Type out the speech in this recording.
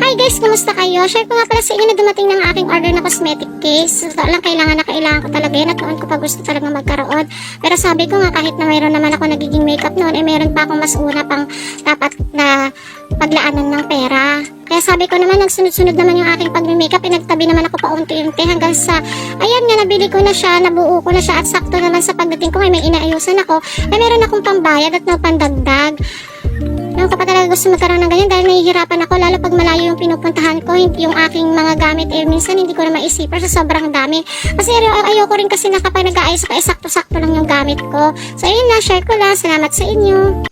Hi guys, kumusta kayo? Share ko nga pala sa inyo na dumating ng aking order na cosmetic case. So, lang kailangan ko talaga yan at noon ko pa gusto talaga magkaroon. Pero sabi ko nga kahit na mayroon naman ako nagiging makeup noon, meron pa akong mas una pang dapat na paglaanan ng pera. Kaya sabi ko naman, nagsunod-sunod naman yung aking pag-makeup, pinagtabi naman ako pa unti-unti hanggang sa, ayan nga, nabili ko na siya, nabuo ko na siya at sakto naman sa pagdating ko, may inaayusan ako, meron akong pambayad at pandagdag. Noon ko pa talaga gusto magkaroon ng ganyan dahil nahihirapan ako lalo pag malayo yung pinupuntahan ko, yung aking mga gamit minsan hindi ko na maisipan sa sobrang dami. Kasi ayoko rin kasi na kapag nag-aayos ako, sakto-sakto lang yung gamit ko. So ayun na, share ko lang. Salamat sa inyo.